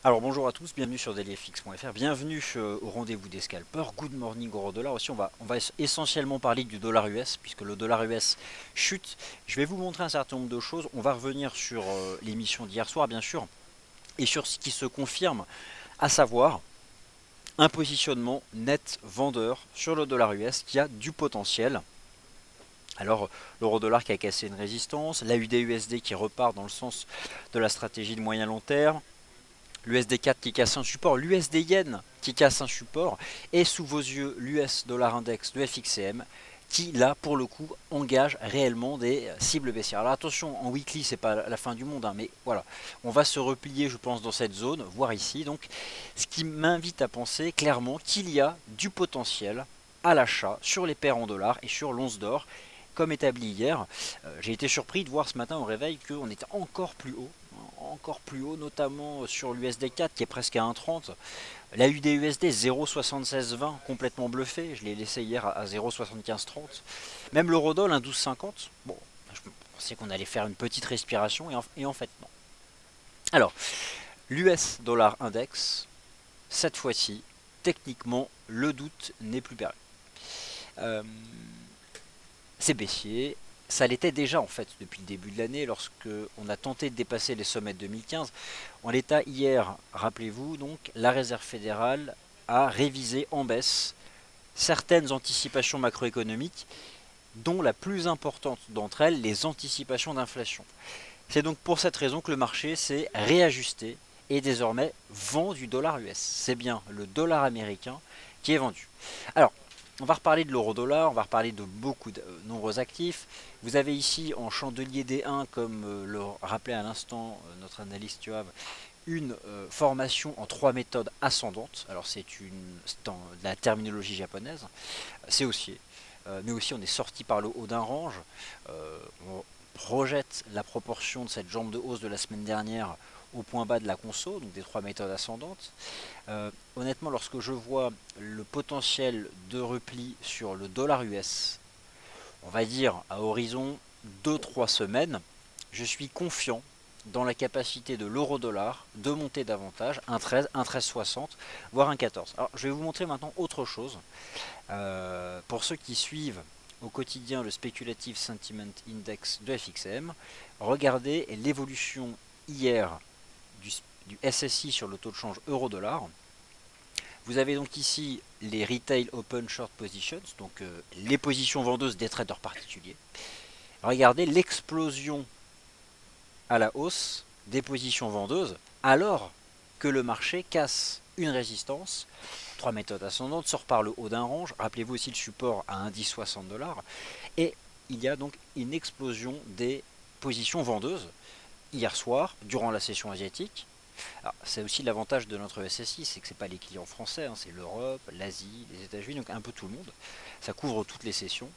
Alors bonjour à tous, bienvenue sur dailyfx.fr, bienvenue au rendez-vous des scalpers, good morning euro dollar. Aussi on va essentiellement parler du dollar US puisque le dollar US chute. Je vais vous montrer un certain nombre de choses, on va revenir sur l'émission d'hier soir bien sûr et sur ce qui se confirme, à savoir un positionnement net vendeur sur le dollar US qui a du potentiel. Alors l'euro dollar qui a cassé une résistance, l'AUD-USD qui repart dans le sens de la stratégie de moyen long terme, l'USD4 qui casse un support, l'USD Yen qui casse un support, et sous vos yeux l'US Dollar Index de FXCM qui là pour le coup engage réellement des cibles baissières. Alors attention, en weekly c'est pas la fin du monde, hein, mais voilà, on va se replier je pense dans cette zone, voire ici, donc ce qui m'invite à penser clairement qu'il y a du potentiel à l'achat sur les paires en dollars et sur l'once d'or. Comme établi hier, j'ai été surpris de voir ce matin au réveil qu'on était encore plus haut, notamment sur l'USD4 qui est presque à 1,30. La UDUSD 0,7620, complètement bluffé, je l'ai laissé hier à 0,7530. Même l'eurodoll 1,1250. Bon, je pensais qu'on allait faire une petite respiration et en fait non. Alors, l'US dollar index, cette fois-ci, techniquement, le doute n'est plus permis. Euh, c'est baissier. Ça l'était déjà en fait depuis le début de l'année lorsque on a tenté de dépasser les sommets de 2015. En l'état hier, rappelez-vous donc, la Réserve fédérale a révisé en baisse certaines anticipations macroéconomiques, dont la plus importante d'entre elles, les anticipations d'inflation. C'est donc pour cette raison que le marché s'est réajusté et désormais vend du dollar US. C'est bien le dollar américain qui est vendu. Alors, on va reparler de l'euro-dollar, on va reparler de beaucoup de nombreux actifs. Vous avez ici en chandelier D1, comme le rappelait à l'instant notre analyste Yoav, une formation en trois méthodes ascendantes. Alors c'est dans la terminologie japonaise, c'est haussier. Mais aussi on est sorti par le haut d'un range. On projette la proportion de cette jambe de hausse de la semaine dernière au point bas de la conso, donc des trois méthodes ascendantes. Honnêtement, lorsque je vois le potentiel de repli sur le dollar US, on va dire à horizon 2-3 semaines, je suis confiant dans la capacité de l'euro-dollar de monter davantage, un 13, un 13,60, voire un 14. Alors je vais vous montrer maintenant autre chose. Pour ceux qui suivent au quotidien le Speculative Sentiment Index de FXM, regardez l'évolution hier du, du SSI sur le taux de change euro-dollar. Vous avez donc ici les Retail Open Short Positions, donc les positions vendeuses des traders particuliers. Regardez l'explosion à la hausse des positions vendeuses alors que le marché casse une résistance. Trois méthodes ascendantes, sort par le haut d'un range. Rappelez-vous aussi le support à 1,10 $. Et il y a donc une explosion des positions vendeuses hier soir, durant la session asiatique. C'est aussi l'avantage de notre SSI, c'est que ce n'est pas les clients français, hein, c'est l'Europe, l'Asie, les États-Unis, donc un peu tout le monde. Ça couvre toutes les sessions.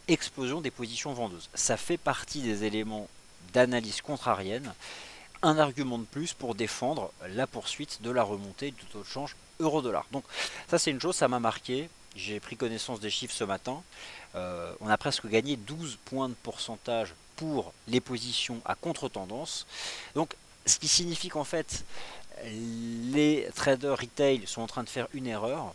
Explosion des positions vendeuses. Ça fait partie des éléments d'analyse contrarienne. Un argument de plus pour défendre la poursuite de la remontée du taux de change euro-dollar. Donc ça c'est une chose, ça m'a marqué. J'ai pris connaissance des chiffres ce matin. On a presque gagné 12 points de pourcentage pour les positions à contre-tendance. Donc ce qui signifie qu'en fait les traders retail sont en train de faire une erreur,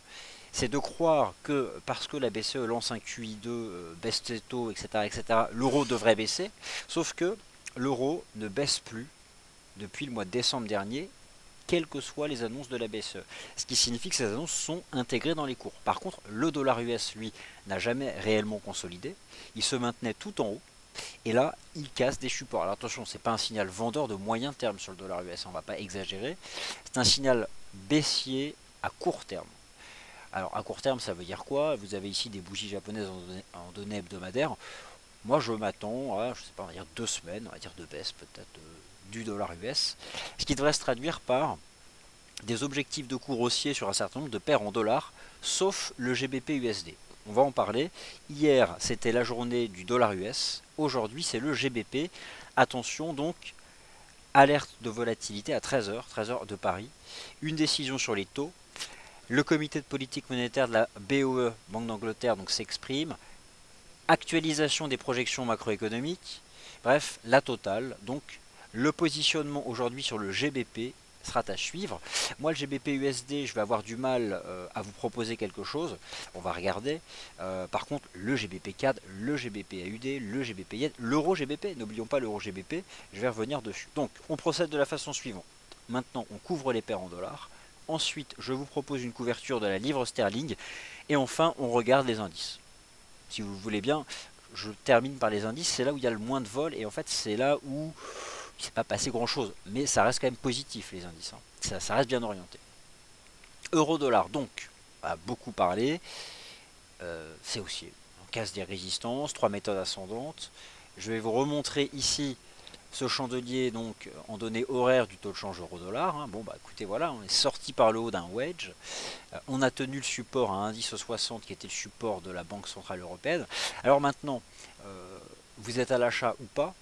c'est de croire que parce que la BCE lance un QI2, baisse ses taux, etc., etc., l'euro devrait baisser, sauf que l'euro ne baisse plus depuis le mois de décembre dernier, quelles que soient les annonces de la BCE. Ce qui signifie que ces annonces sont intégrées dans les cours. Par contre, le dollar US, lui, n'a jamais réellement consolidé. Il se maintenait tout en haut. Et là, il casse des supports. Alors attention, ce n'est pas un signal vendeur de moyen terme sur le dollar US, on ne va pas exagérer. C'est un signal baissier à court terme. Alors à court terme, ça veut dire quoi? Vous avez ici des bougies japonaises en données hebdomadaires. Moi, je m'attends à, je sais pas, on va dire 2 semaines, on va dire de baisse peut-être du dollar US, ce qui devrait se traduire par des objectifs de cours haussiers sur un certain nombre de paires en dollars, sauf le GBP USD. On va en parler. Hier, c'était la journée du dollar US. Aujourd'hui, c'est le GBP. Attention donc, alerte de volatilité à 13h, 13h de Paris. Une décision sur les taux. Le comité de politique monétaire de la BOE, Banque d'Angleterre, donc s'exprime. Actualisation des projections macroéconomiques. Bref, la totale. Donc, le positionnement aujourd'hui sur le GBP sera à suivre. Moi, le GBP USD, je vais avoir du mal à vous proposer quelque chose. On va regarder. Par contre, le GBP CAD, le GBP AUD, le GBP Yen, l'euro GBP, n'oublions pas l'euro GBP, je vais revenir dessus. Donc, on procède de la façon suivante. Maintenant, on couvre les paires en dollars. Ensuite, je vous propose une couverture de la livre sterling. Et enfin, on regarde les indices. Si vous voulez bien, je termine par les indices. C'est là où il y a le moins de vol. Et en fait, c'est là où il ne s'est pas passé grand chose. Mais ça reste quand même positif, les indices. Hein. Ça reste bien orienté. Euro-dollar, donc, a beaucoup parlé. C'est haussier. On casse des résistances, 3 méthodes ascendantes. Je vais vous remontrer ici ce chandelier donc en données horaires du taux de change euro-dollar. Hein. Bon bah écoutez voilà, on est sorti par le haut d'un wedge. On a tenu le support à indice 60 qui était le support de la Banque Centrale Européenne. Alors maintenant, vous êtes à l'achat ou pas.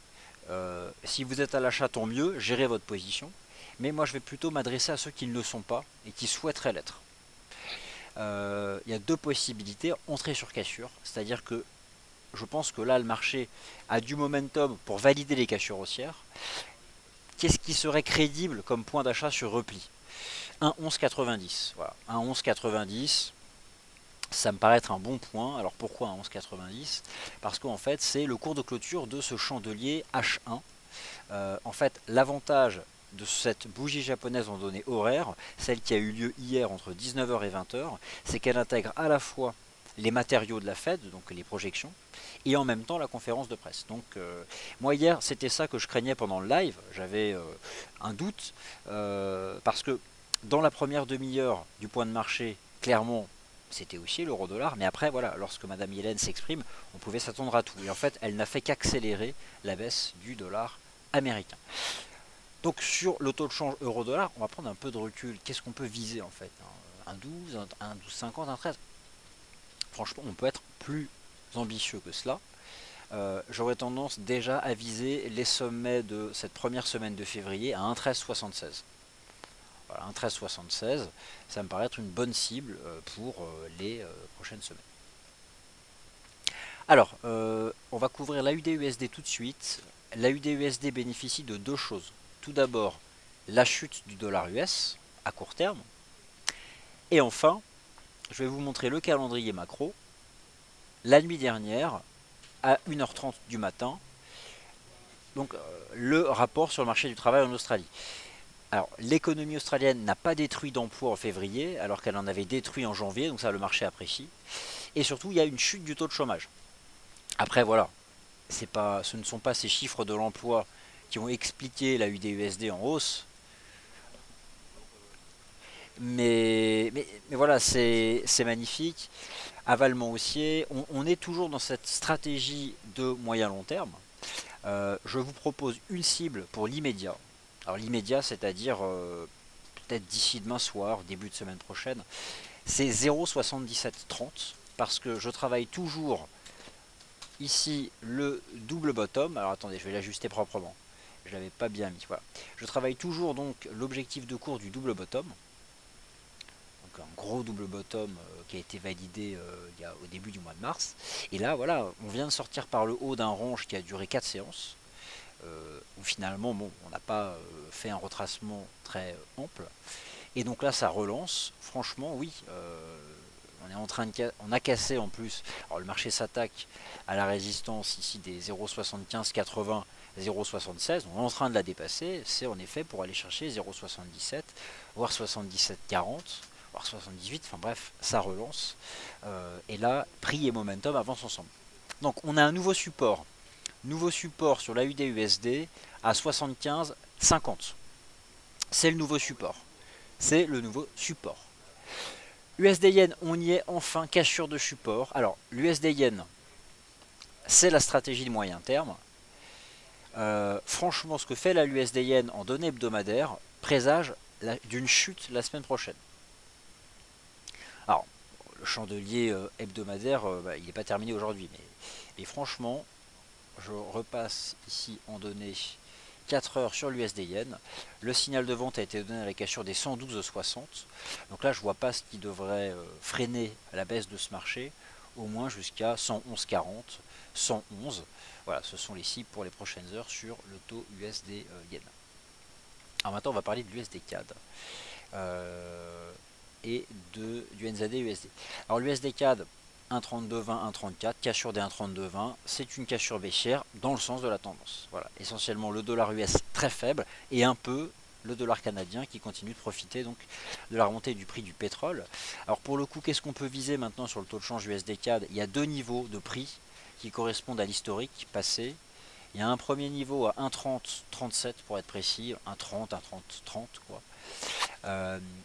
Si vous êtes à l'achat, tant mieux, gérez votre position. Mais moi je vais plutôt m'adresser à ceux qui ne le sont pas et qui souhaiteraient l'être. Il y a deux possibilités, entrée sur cassure, c'est-à-dire que je pense que là le marché a du momentum pour valider les cassures haussières. Qu'est-ce qui serait crédible comme point d'achat sur repli? 1,1190. Voilà, 1,1190, ça me paraît être un bon point. Alors pourquoi 1,1190? Parce qu'en fait c'est le cours de clôture de ce chandelier H1. En fait l'avantage de cette bougie japonaise en données horaires, celle qui a eu lieu hier entre 19h et 20h, c'est qu'elle intègre à la fois les matériaux de la Fed, donc les projections, et en même temps la conférence de presse. Donc moi hier c'était ça que je craignais pendant le live, j'avais un doute, parce que dans la première demi-heure du point de marché, clairement c'était aussi l'euro-dollar, mais après voilà, lorsque Madame Yellen s'exprime, on pouvait s'attendre à tout. Et en fait elle n'a fait qu'accélérer la baisse du dollar américain. Donc sur le taux de change euro-dollar, on va prendre un peu de recul. Qu'est-ce qu'on peut viser en fait? Un 12, un 12,50, un 13. Franchement, on peut être plus ambitieux que cela. J'aurais tendance déjà à viser les sommets de cette première semaine de février à 1,1376. Voilà, 1,1376, ça me paraît être une bonne cible pour les prochaines semaines. Alors, on va couvrir l'AUD-USD tout de suite. L'AUD-USD bénéficie de deux choses. Tout d'abord, la chute du dollar US à court terme. Et enfin, je vais vous montrer le calendrier macro. La nuit dernière, à 1h30 du matin, donc le rapport sur le marché du travail en Australie. Alors, l'économie australienne n'a pas détruit d'emplois en février, alors qu'elle en avait détruit en janvier, donc ça le marché apprécie. Et surtout, il y a une chute du taux de chômage. Après, voilà, ce ne sont pas ces chiffres de l'emploi qui ont expliqué la UDUSD en hausse. Mais voilà, c'est magnifique. Avalement haussier, on est toujours dans cette stratégie de moyen-long terme. Je vous propose une cible pour l'immédiat. Alors l'immédiat, c'est-à-dire peut-être d'ici demain soir, début de semaine prochaine, c'est 0,7730 parce que je travaille toujours ici le double bottom. Alors attendez, je vais l'ajuster proprement. Je l'avais pas bien mis. Voilà. Je travaille toujours donc l'objectif de cours du double bottom. Donc un gros double bottom qui a été validé au début du mois de mars. Et là, voilà, on vient de sortir par le haut d'un range qui a duré 4 séances. Où finalement, bon, on n'a pas fait un retracement très ample. Et donc là, ça relance. Franchement, oui. On est en train de on a cassé en plus. Alors le marché s'attaque à la résistance ici des 0,7580, 0,76. On est en train de la dépasser. C'est en effet pour aller chercher 0,77, voire 77,40, voire 78. Enfin bref, ça relance. Et là, prix et momentum avancent ensemble. Donc on a un nouveau support. Nouveau support sur l'AUD-USD à 75,50. C'est le nouveau support. C'est le nouveau support. USD Yen, on y est enfin, cassure de support. Alors, l'USD Yen, c'est la stratégie de moyen terme. Franchement, ce que fait la l'USD Yen en données hebdomadaires présage d'une chute la semaine prochaine. Alors, le chandelier hebdomadaire, il n'est pas terminé aujourd'hui. Mais franchement, je repasse ici en données 4 heures sur l'USD Yen. Le signal de vente a été donné à la cassure des 112,60. Donc là, je ne vois pas ce qui devrait freiner la baisse de ce marché, au moins jusqu'à 111,40, 111. Voilà, ce sont les cibles pour les prochaines heures sur le taux USD Yen. Alors maintenant, on va parler de l'USD CAD et du NZD USD. Alors l'USD CAD 1,3220, 1,34, cassure des 1,3220, c'est une cassure baissière dans le sens de la tendance. Voilà, essentiellement le dollar US très faible et un peu le dollar canadien qui continue de profiter donc de la remontée du prix du pétrole. Alors pour le coup, qu'est-ce qu'on peut viser maintenant sur le taux de change USD CAD? Il y a deux niveaux de prix qui correspondent à l'historique passé. Il y a un premier niveau à 1,30-37 pour être précis, 1,30, 1,30-30 quoi.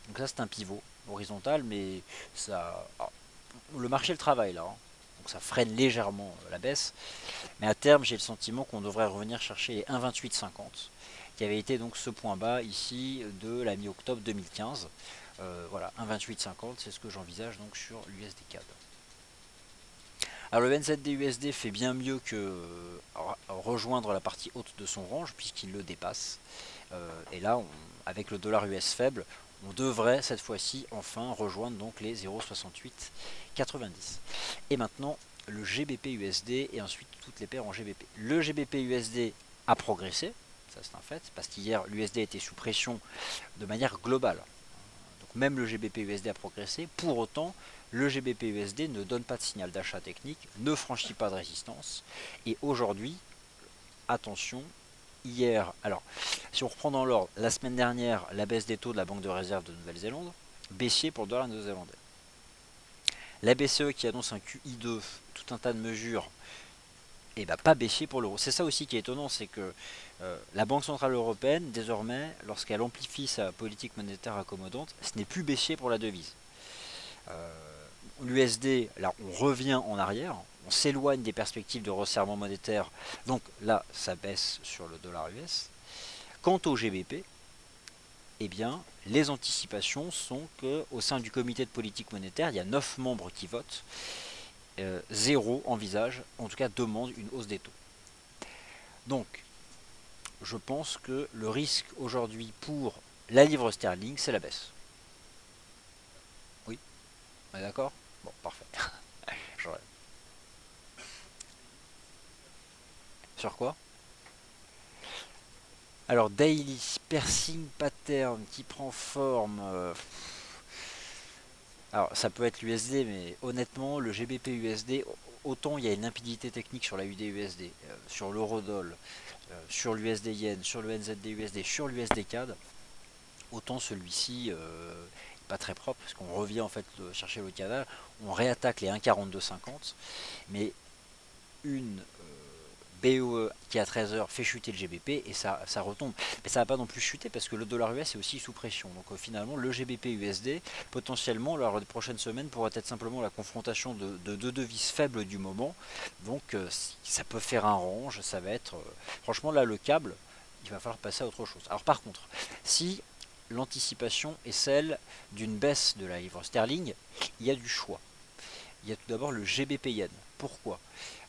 Donc ça c'est un pivot horizontal, mais ça, le marché le travaille là, hein. Donc ça freine légèrement la baisse. Mais à terme, j'ai le sentiment qu'on devrait revenir chercher les 1,2850, qui avait été donc ce point bas ici de la mi-octobre 2015. Voilà, 1,2850, c'est ce que j'envisage donc sur l'USD CAD. Alors le NZD-USD fait bien mieux que rejoindre la partie haute de son range puisqu'il le dépasse. Et là, avec le dollar US faible, on devrait cette fois-ci enfin rejoindre donc les 0,6890. Et maintenant, le GBP-USD et ensuite toutes les paires en GBP. Le GBP-USD a progressé, ça c'est un fait, parce qu'hier l'USD était sous pression de manière globale. Donc même le GBP-USD a progressé, pour autant le GBP-USD ne donne pas de signal d'achat technique, ne franchit pas de résistance, et aujourd'hui, attention, hier, alors si on reprend dans l'ordre, la semaine dernière, la baisse des taux de la Banque de réserve de Nouvelle-Zélande, baissier pour le dollar néo-zélandais. La BCE qui annonce un QI2, tout un tas de mesures, et bah pas baissier pour l'euro. C'est ça aussi qui est étonnant, c'est que la Banque Centrale Européenne, désormais, lorsqu'elle amplifie sa politique monétaire accommodante, ce n'est plus baissier pour la devise. L'USD, là on revient en arrière, on s'éloigne des perspectives de resserrement monétaire, donc là ça baisse sur le dollar US. Quant au GBP, eh bien, les anticipations sont qu'au sein du comité de politique monétaire, il y a 9 membres qui votent, 0 envisage, en tout cas demande une hausse des taux. Donc, je pense que le risque aujourd'hui pour la livre sterling, c'est la baisse. Oui, on est d'accord? Bon, parfait. Sur quoi? Alors, daily piercing pattern qui prend forme. Alors, ça peut être l'USD, mais honnêtement, le GBP USD, autant il y a une limpidité technique sur la UD USD, sur l'eurodoll, sur l'USD yen, sur le NZD USD, sur l'USD CAD, autant celui-ci pas très propre, parce qu'on revient en fait chercher le canal, on réattaque les 1,4250, mais une BOE qui à 13h fait chuter le GBP et ça retombe. Mais ça va pas non plus chuter parce que le dollar US est aussi sous pression. Donc finalement le GBP USD potentiellement lors des prochaines semaines pourrait être simplement la confrontation de deux devises faibles du moment. Donc ça peut faire un range, ça va être franchement là le câble, il va falloir passer à autre chose. Alors par contre, si l'anticipation est celle d'une baisse de la livre sterling, il y a du choix. Il y a tout d'abord le GBP yen. Pourquoi?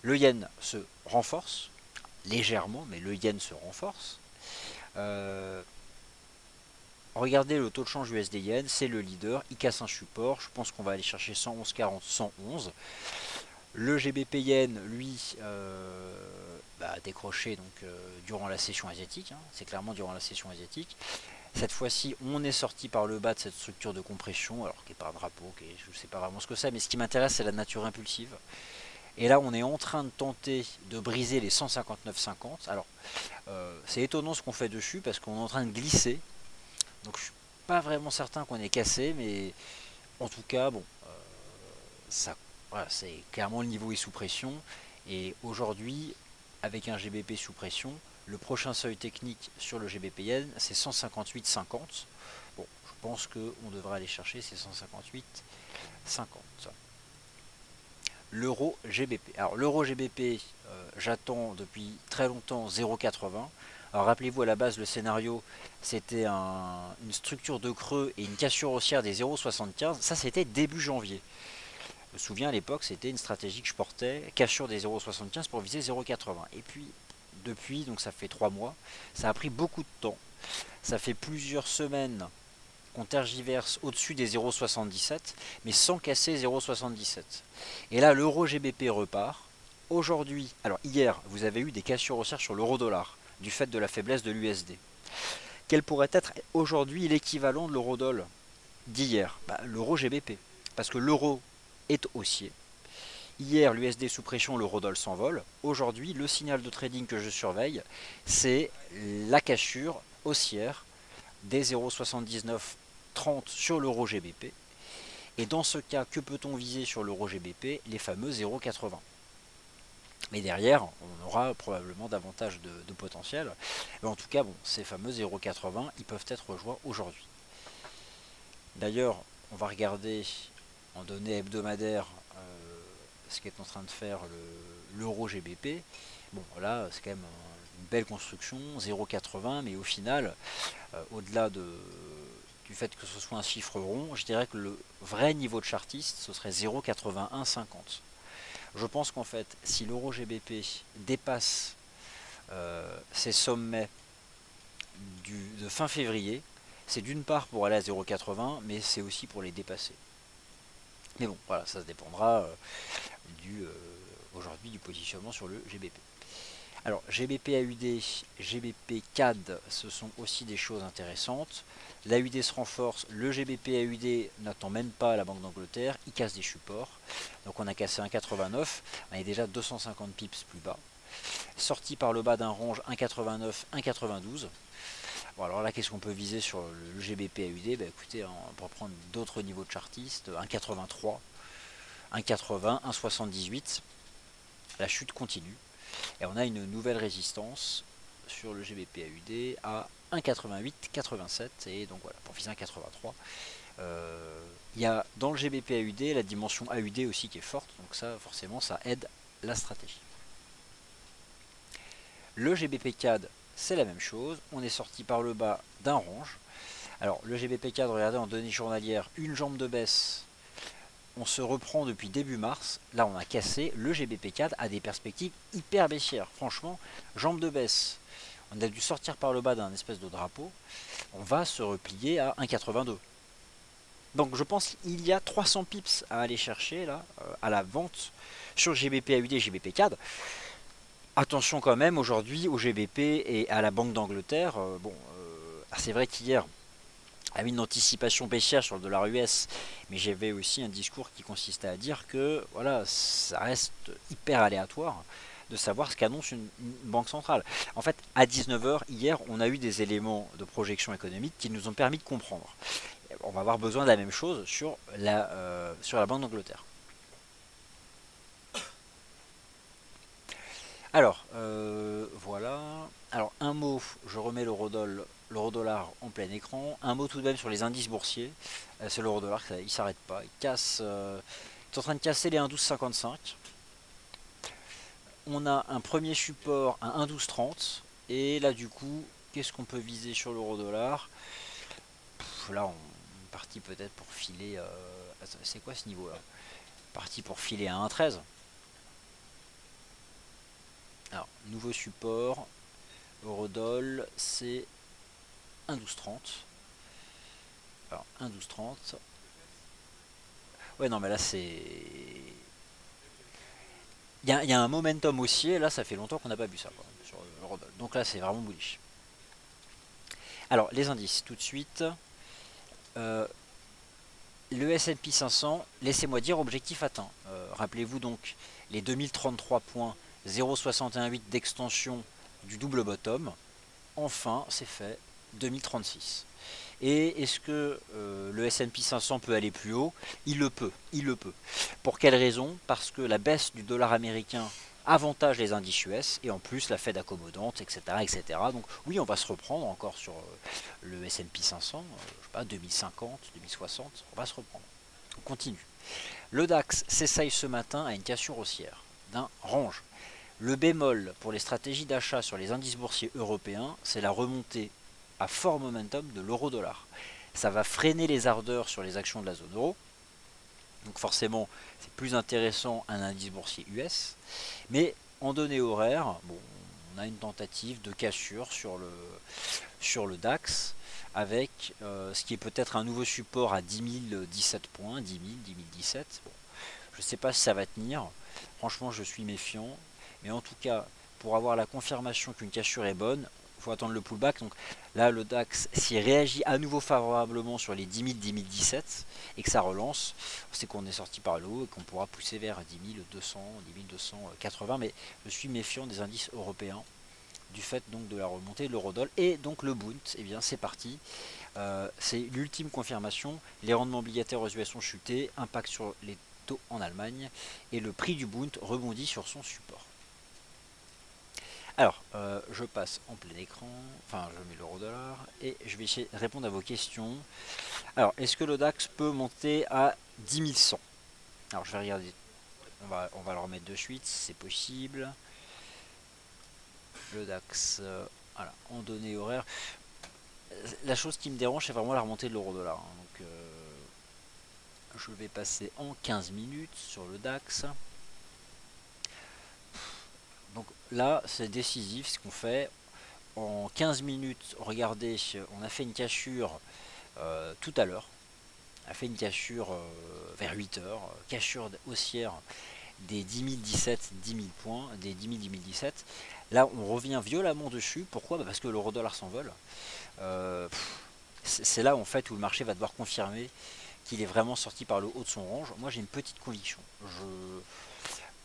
Le yen se renforce, légèrement, mais le yen se renforce. Regardez le taux de change USD yen, c'est le leader, il casse un support, je pense qu'on va aller chercher 111,40, 111. Le GBP yen, lui, a décroché donc, durant la session asiatique, hein, c'est clairement durant la session asiatique. Cette fois-ci, on est sorti par le bas de cette structure de compression, alors qui n'est pas un drapeau, je ne sais pas vraiment ce que c'est, mais ce qui m'intéresse, c'est la nature impulsive. Et là, on est en train de tenter de briser les 159,50. Alors, c'est étonnant ce qu'on fait dessus parce qu'on est en train de glisser. Donc, je suis pas vraiment certain qu'on ait cassé, mais en tout cas, bon, ça, voilà, c'est clairement le niveau est sous pression. Et aujourd'hui, avec un GBP sous pression, le prochain seuil technique sur le GBP yen, c'est 158,50. Bon, je pense qu'on devrait aller chercher ces 158,50. L'euro GBP. Alors l'euro GBP, j'attends depuis très longtemps 0,80. Alors rappelez-vous à la base le scénario c'était une structure de creux et une cassure haussière des 0,75. Ça c'était début janvier. Je me souviens à l'époque c'était une stratégie que je portais, cassure des 0,75 pour viser 0,80. Et puis depuis, donc ça fait 3 mois, ça a pris beaucoup de temps. Ça fait plusieurs semaines qu'on tergiverse au-dessus des 0,77, mais sans casser 0,77. Et là, l'euro GBP repart. Aujourd'hui, alors hier, vous avez eu des cassures haussières sur l'euro dollar, du fait de la faiblesse de l'USD. Quel pourrait être aujourd'hui l'équivalent de l'eurodoll d'hier? L'euro GBP. Parce que l'euro est haussier. Hier, l'USD sous pression, l'eurodoll s'envole. Aujourd'hui, le signal de trading que je surveille, c'est la cassure haussière des 0,7930 sur l'euro GBP. Et dans ce cas, que peut-on viser sur l'euro GBP? Les fameux 0,80. Mais derrière, on aura probablement davantage de potentiel. Mais en tout cas, bon, ces fameux 0,80, ils peuvent être rejoints aujourd'hui. D'ailleurs, on va regarder en données hebdomadaires ce qu'est en train de faire l'euro GBP. Bon, là, c'est quand même une belle construction, 0,80, mais au final, au-delà du fait que ce soit un chiffre rond, je dirais que le vrai niveau de chartiste, ce serait 0,8150. Je pense qu'en fait, si l'euro GBP dépasse ses sommets de fin février, c'est d'une part pour aller à 0,80, mais c'est aussi pour les dépasser. Mais bon, voilà, ça se dépendra aujourd'hui du positionnement sur le GBP. Alors, GBP AUD, GBP CAD, ce sont aussi des choses intéressantes. L'AUD se renforce, le GBP AUD n'attend même pas la Banque d'Angleterre, il casse des supports. Donc on a cassé 1,89, on est déjà 250 pips plus bas. Sorti par le bas d'un range 1,89, 1,92. Bon, alors là, qu'est-ce qu'on peut viser sur le GBP AUD? Écoutez, on peut prendre d'autres niveaux de chartiste, 1,83, 1,80, 1,78. La chute continue. Et on a une nouvelle résistance sur le GBP AUD à 1,88,87. Et donc voilà, pour viser 1,83. Il y a dans le GBP AUD la dimension AUD aussi qui est forte. Donc ça, forcément, ça aide la stratégie. Le GBP CAD, c'est la même chose. On est sorti par le bas d'un range. Alors, le GBP CAD, regardez en données journalières, une jambe de baisse. On se reprend depuis début mars. Là, on a cassé. Le GBP CAD a des perspectives hyper baissières. Franchement, jambe de baisse. On a dû sortir par le bas d'un espèce de drapeau. On va se replier à 1,82. Donc, je pense qu'il y a 300 pips à aller chercher là, à la vente sur GBP AUD et GBP CAD. Attention quand même aujourd'hui au GBP et à la Banque d'Angleterre. C'est vrai qu'hier, a eu une anticipation baissière sur le dollar US, mais j'avais aussi un discours qui consistait à dire que voilà, ça reste hyper aléatoire de savoir ce qu'annonce une banque centrale. En fait, à 19h, hier, on a eu des éléments de projection économique qui nous ont permis de comprendre. On va avoir besoin de la même chose sur la Banque d'Angleterre. Alors, voilà. Alors, un mot, je remets l'euro-dollar en plein écran. Un mot tout de même sur les indices boursiers. C'est l'euro-dollar, il ne s'arrête pas. Il est en train de casser les 1,1255. On a un premier support à 1,1230. Et là, du coup, qu'est-ce qu'on peut viser sur l'euro-dollar? Là, on est parti peut-être pour filer... c'est quoi ce niveau-là? Parti pour filer à 1,13. Alors, nouveau support, Eurodoll, c'est 1,1230. Alors, 1,1230. Ouais, non, mais là, c'est... Il y a un momentum haussier, là, ça fait longtemps qu'on n'a pas vu ça, quoi, sur Eurodoll. Donc là, c'est vraiment bullish. Alors, les indices, tout de suite. Le S&P 500, laissez-moi dire, objectif atteint. Rappelez-vous donc les 2033 points, 0,618 d'extension du double bottom. Enfin, c'est fait, 2036. Et est-ce que le S&P 500 peut aller plus haut? Il le peut, il le peut. Pour quelle raison? Parce que la baisse du dollar américain avantage les indices US et en plus la Fed accommodante, etc., etc. Donc oui, on va se reprendre encore sur le S&P 500, je sais pas, 2050, 2060, on va se reprendre. On continue. Le DAX s'essaye ce matin à une cassure haussière d'un range. Le bémol pour les stratégies d'achat sur les indices boursiers européens, c'est la remontée à fort momentum de l'euro-dollar. Ça va freiner les ardeurs sur les actions de la zone euro. Donc forcément, c'est plus intéressant un indice boursier US. Mais en données horaires, bon, on a une tentative de cassure sur le DAX avec ce qui est peut-être un nouveau support à 10 017 points, 10 000, 10 017. Bon, je ne sais pas si ça va tenir. Franchement, je suis méfiant. Mais en tout cas, pour avoir la confirmation qu'une cassure est bonne, faut attendre le pullback. Donc là, le DAX, s'il réagit à nouveau favorablement sur les 10 000, 10 017 et que ça relance, c'est qu'on est sorti par le haut et qu'on pourra pousser vers 10 200, 10 280. Mais je suis méfiant des indices européens du fait donc de la remontée de l'eurodoll et donc le Bund. Eh bien, c'est parti. C'est l'ultime confirmation. Les rendements obligataires aux US ont chuté, impact sur les taux en Allemagne et le prix du Bund rebondit sur son support. Alors, je passe en plein écran, enfin je mets l'euro-dollar et je vais essayer de répondre à vos questions. Alors, est-ce que le DAX peut monter à 10 100? Alors, je vais regarder, on va le remettre de suite, c'est possible. Le DAX, voilà, en données horaires. La chose qui me dérange, c'est vraiment la remontée de l'euro-dollar. Hein. Donc, je vais passer en 15 minutes sur le DAX. Donc là, c'est décisif ce qu'on fait. En 15 minutes, regardez, on a fait une cassure tout à l'heure. On a fait une cassure vers 8 heures, cassure haussière des 10 017, 10 000 points, des 10 000, 10 017. Là, on revient violemment dessus. Pourquoi? Parce que l'euro-dollar s'envole. C'est là en fait où le marché va devoir confirmer qu'il est vraiment sorti par le haut de son range. Moi, j'ai une petite conviction.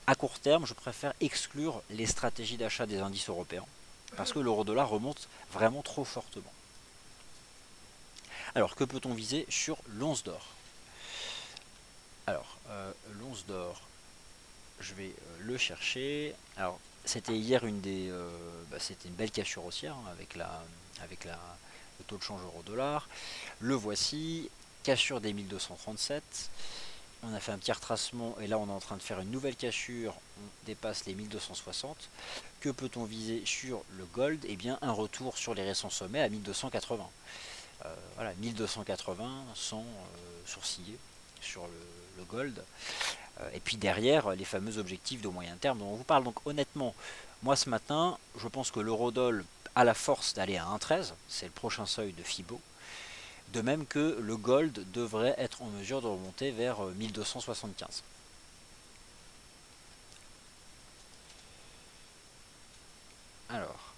À court terme, je préfère exclure les stratégies d'achat des indices européens parce que l'euro-dollar remonte vraiment trop fortement. Alors, que peut-on viser sur l'once d'or? Alors, l'once d'or, je vais le chercher. Alors, c'était hier c'était une belle cassure haussière hein, avec le taux de change euro-dollar. Le voici, cassure des 1237. On a fait un petit retracement et là on est en train de faire une nouvelle cassure, on dépasse les 1260. Que peut-on viser sur le gold? Eh bien un retour sur les récents sommets à 1280. Voilà, 1280 sans sourciller sur le gold. Et puis derrière les fameux objectifs de moyen terme dont on vous parle. Donc honnêtement, moi ce matin, je pense que l'eurodoll a la force d'aller à 1,13, c'est le prochain seuil de Fibo. De même que le gold devrait être en mesure de remonter vers 1275. Alors,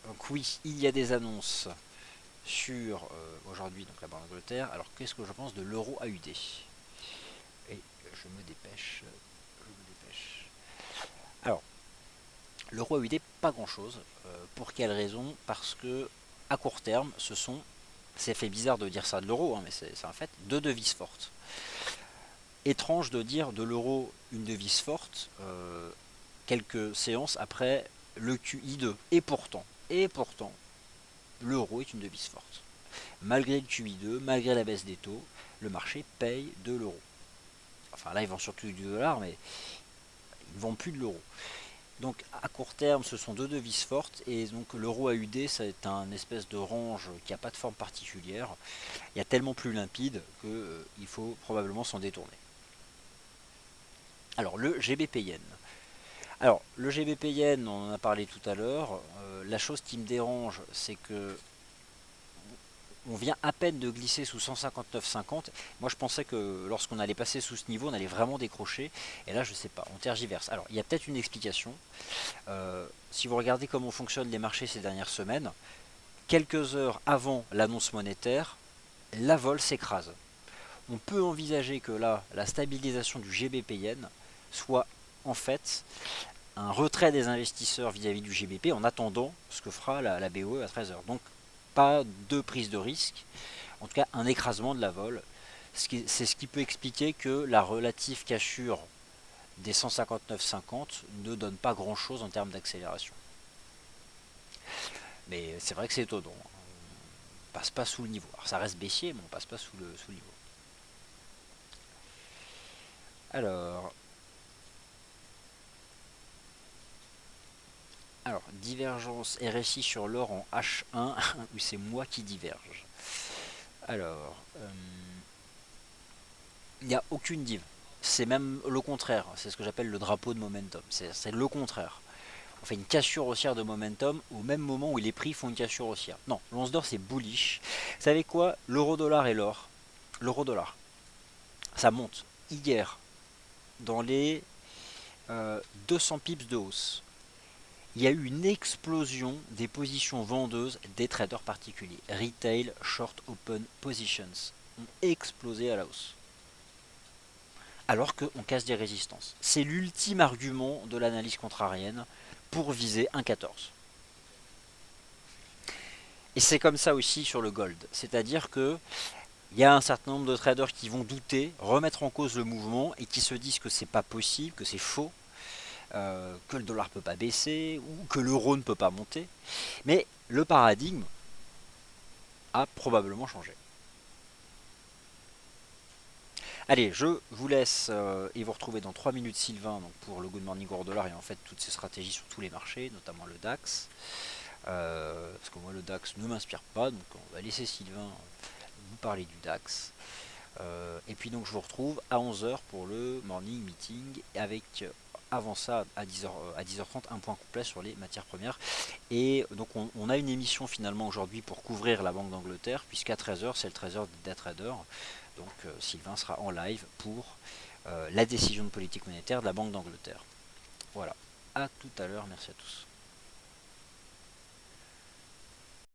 donc oui, il y a des annonces sur aujourd'hui donc la Banque d'Angleterre. Alors qu'est-ce que je pense de l'euro AUD? Et je me dépêche, Alors, l'euro AUD, pas grand-chose. Pour quelle raison? Parce que à court terme, c'est fait bizarre de dire ça de l'euro, hein, mais c'est un fait, deux devises fortes. Étrange de dire de l'euro une devise forte quelques séances après le QI2. Et pourtant, l'euro est une devise forte. Malgré le QI2, malgré la baisse des taux, le marché paye de l'euro. Enfin là, ils vendent surtout du dollar, mais ils ne vendent plus de l'euro. Donc à court terme, ce sont deux devises fortes et donc l'euro AUD, c'est un espèce de range qui n'a pas de forme particulière. Il y a tellement plus limpide qu'il faut probablement s'en détourner. Alors le GBP Yen. Alors le GBP Yen, on en a parlé tout à l'heure. La chose qui me dérange, c'est que on vient à peine de glisser sous 159,50. Moi je pensais que lorsqu'on allait passer sous ce niveau, on allait vraiment décrocher. Et là je sais pas, on tergiverse. Alors il y a peut-être une explication. Si vous regardez comment fonctionnent les marchés ces dernières semaines, quelques heures avant l'annonce monétaire, la vol s'écrase. On peut envisager que là, la stabilisation du GBP Yen soit en fait un retrait des investisseurs vis-à-vis du GBP en attendant ce que fera la BOE à 13 heures. Donc pas de prise de risque, en tout cas un écrasement de la vol. C'est ce qui peut expliquer que la relative cassure des 159,50 ne donne pas grand chose en termes d'accélération. Mais c'est vrai que c'est étonnant. On passe pas sous le niveau. Alors ça reste baissier, mais on passe pas sous le niveau. Alors, divergence RSI sur l'or en H1, où c'est moi qui diverge. Alors, il n'y a aucune div. C'est même le contraire. C'est ce que j'appelle le drapeau de momentum. C'est le contraire. On fait une cassure haussière de momentum au même moment où les prix font une cassure haussière. Non, l'once d'or c'est bullish. Vous savez quoi? L'euro-dollar et l'or. L'euro-dollar, ça monte hier dans les 200 pips de hausse. il y a eu une explosion des positions vendeuses des traders particuliers. Retail Short Open Positions ont explosé à la hausse. Alors qu'on casse des résistances. C'est l'ultime argument de l'analyse contrarienne pour viser 1,14. Et c'est comme ça aussi sur le gold. C'est-à-dire que il y a un certain nombre de traders qui vont douter, remettre en cause le mouvement et qui se disent que c'est pas possible, que c'est faux, que le dollar peut pas baisser ou que l'euro ne peut pas monter. Mais le paradigme a probablement changé. Allez, je vous laisse et vous retrouver dans 3 minutes Sylvain donc pour le Good Morning Euro Dollar et en fait toutes ces stratégies sur tous les marchés, notamment le DAX. Parce que moi le DAX ne m'inspire pas, donc on va laisser Sylvain vous parler du DAX. Et puis donc je vous retrouve à 11 heures pour le morning meeting avec avant ça à 10h30 un point complet sur les matières premières. Et donc on a une émission finalement aujourd'hui pour couvrir la Banque d'Angleterre puisqu'à 13h c'est le 13h des traders. Donc Sylvain sera en live pour la décision de politique monétaire de la Banque d'Angleterre. Voilà, à tout à l'heure, merci à tous.